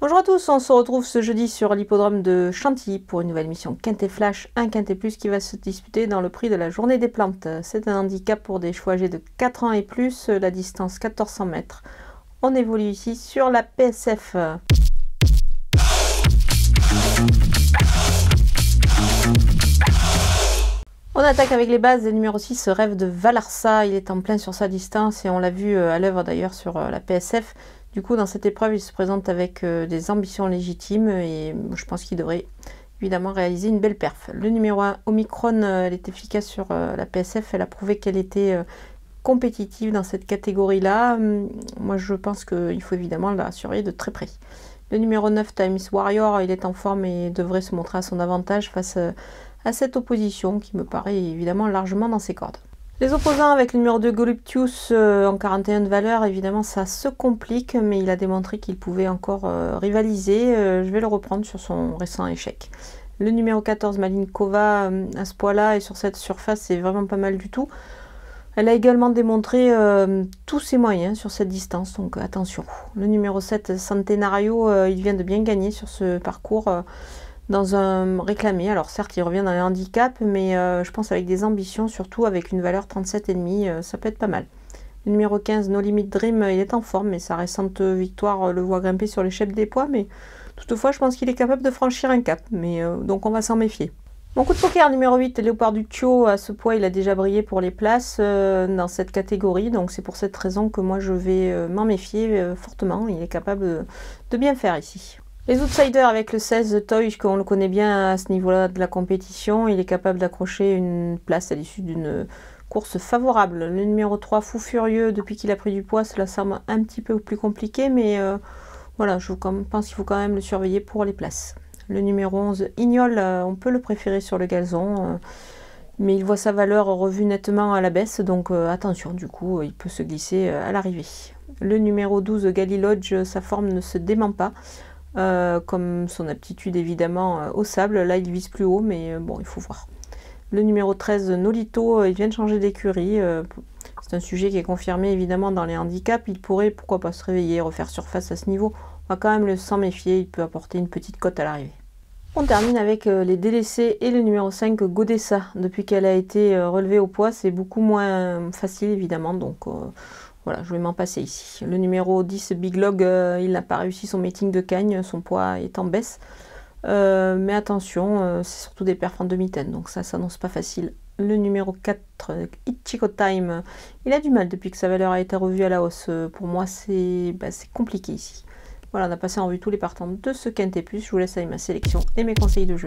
Bonjour à tous, on se retrouve ce jeudi sur l'hippodrome de Chantilly pour une nouvelle mission Quintet Flash, un Quintet Plus qui va se disputer dans le prix de la Journée des Plantes. C'est un handicap pour des chevaux âgés de 4 ans et plus, la distance 1400 mètres. On évolue ici sur la PSF. On attaque avec les bases. Le numéro 6, Rêve de Valarsa. Il est en plein sur sa distance et on l'a vu à l'œuvre d'ailleurs sur la PSF. Du coup, dans cette épreuve, il se présente avec des ambitions légitimes et je pense qu'il devrait évidemment réaliser une belle perf. Le numéro 1, Omicron, elle est efficace sur la PSF. Elle a prouvé qu'elle était compétitive dans cette catégorie-là. Moi, je pense qu'il faut évidemment la surveiller de très près. Le numéro 9, Times Warrior, il est en forme et devrait se montrer à son avantage face à cette opposition qui me paraît évidemment largement dans ses cordes. Les opposants avec le numéro 2 Goluptius en 41 de valeur, évidemment ça se complique, mais il a démontré qu'il pouvait encore rivaliser. Je vais le reprendre sur son récent échec. Le numéro 14 Malinkova à ce poids-là et sur cette surface, c'est vraiment pas mal du tout. Elle a également démontré tous ses moyens sur cette distance, donc attention. Le numéro 7 Centenario, il vient de bien gagner sur ce parcours. Dans un réclamé, alors certes il revient dans les handicaps, mais je pense avec des ambitions, surtout avec une valeur 37,5, ça peut être pas mal. Le numéro 15, No Limit Dream, il est en forme, mais sa récente victoire le voit grimper sur l'échelle des poids, mais toutefois je pense qu'il est capable de franchir un cap, mais donc on va s'en méfier. Mon coup de poker numéro 8, Léopard du Thio, à ce poids il a déjà brillé pour les places dans cette catégorie, donc c'est pour cette raison que moi je vais m'en méfier fortement, il est capable de bien faire ici. Les outsiders avec le 16 Toy, qu'on le connaît bien à ce niveau-là de la compétition, il est capable d'accrocher une place à l'issue d'une course favorable. Le numéro 3 Fou Furieux, depuis qu'il a pris du poids, cela semble un petit peu plus compliqué, mais voilà, je pense qu'il faut quand même le surveiller pour les places. Le numéro 11 Ignol, on peut le préférer sur le gazon, mais il voit sa valeur revue nettement à la baisse, donc attention, du coup, il peut se glisser à l'arrivée. Le numéro 12 Gali Lodge, sa forme ne se dément pas. Comme son aptitude évidemment au sable, là il vise plus haut, mais bon, il faut voir. Le numéro 13 Nolito, il vient de changer d'écurie, c'est un sujet qui est confirmé évidemment dans les handicaps, il pourrait pourquoi pas se réveiller, refaire surface à ce niveau, on va quand même le s'en méfier, il peut apporter une petite cote à l'arrivée. On termine avec les délaissés et le numéro 5 Godessa. Depuis qu'elle a été relevée au poids, c'est beaucoup moins facile évidemment, donc voilà, je vais m'en passer ici. Le numéro 10, Big Log, il n'a pas réussi son meeting de Cagnes, son poids est en baisse. Mais attention, c'est surtout des perfs en demi-tête, donc ça s'annonce pas facile. Le numéro 4, Ichiko Time, il a du mal depuis que sa valeur a été revue à la hausse. Pour moi, c'est compliqué ici. Voilà, on a passé en revue tous les partants de ce Quintet Plus. Je vous laisse avec ma sélection et mes conseils de jeu.